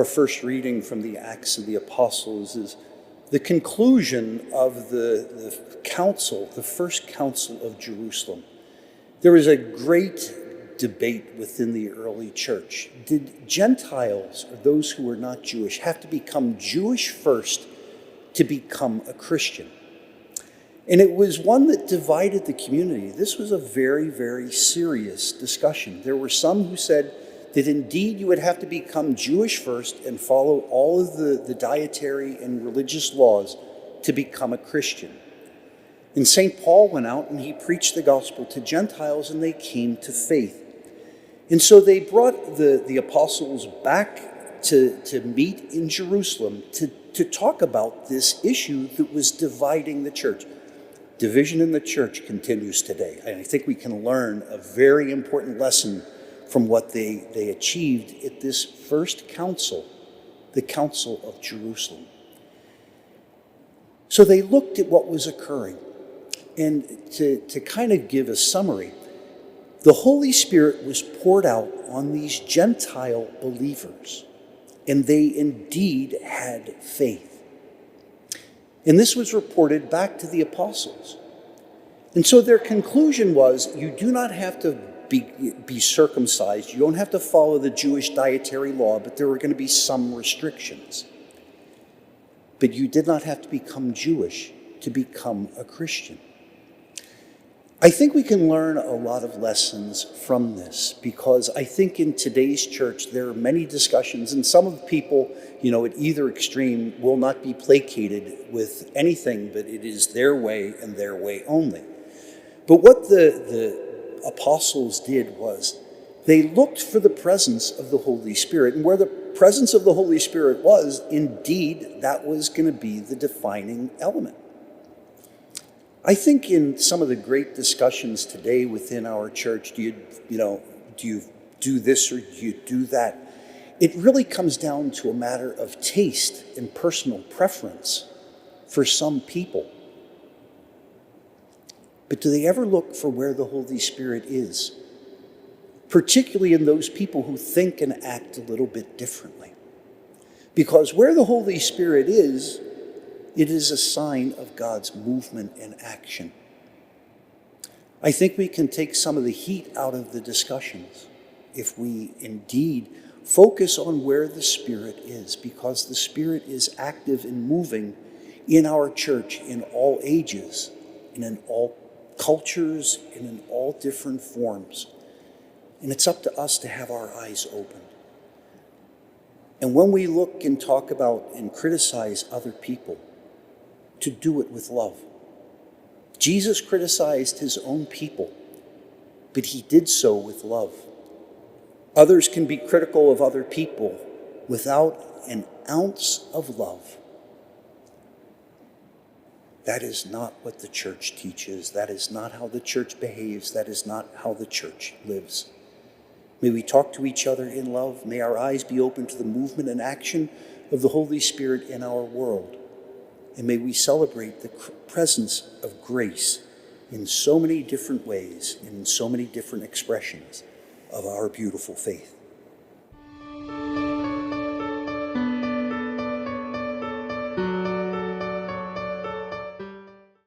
Our first reading from the Acts of the Apostles is the conclusion of the council, the first council of Jerusalem. There was a great debate within the early church. Did Gentiles, or those who were not Jewish, have to become Jewish first to become a Christian? And it was one that divided the community. This was a very, very serious discussion. There were some who said that indeed you would have to become Jewish first and follow all of the dietary and religious laws to become a Christian. And St. Paul went out and he preached the gospel to Gentiles and they came to faith. And so they brought the apostles back to meet in Jerusalem to talk about this issue that was dividing the church. Division in the church continues today. And I think we can learn a very important lesson from what they achieved at this first council, the Council of Jerusalem. So they looked at what was occurring. And to kind of give a summary, the Holy Spirit was poured out on these Gentile believers, and they indeed had faith. And this was reported back to the apostles. And so their conclusion was, you do not have to be circumcised. You don't have to follow the Jewish dietary law, but there were going to be some restrictions. But you did not have to become Jewish to become a Christian. I think we can learn a lot of lessons from this, because I think in today's church there are many discussions, and some of the people, at either extreme will not be placated with anything, but it is their way and their way only. But what the apostles did was they looked for the presence of the Holy Spirit, and where the presence of the Holy Spirit was, indeed, that was going to be the defining element. I think in some of the great discussions today within our church, do you do this or do you do that? It really comes down to a matter of taste and personal preference for some people. But do they ever look for where the Holy Spirit is? Particularly in those people who think and act a little bit differently. Because where the Holy Spirit is, it is a sign of God's movement and action. I think we can take some of the heat out of the discussions if we indeed focus on where the Spirit is, because the Spirit is active and moving in our church in all ages and in all cultures and in all different forms. And it's up to us to have our eyes opened. And when we look and talk about and criticize other people, to do it with love. Jesus criticized his own people, but he did so with love. Others can be critical of other people without an ounce of love. That is not what the church teaches. That is not how the church behaves. That is not how the church lives. May we talk to each other in love. May our eyes be open to the movement and action of the Holy Spirit in our world. And may we celebrate the presence of grace in so many different ways, and in so many different expressions of our beautiful faith.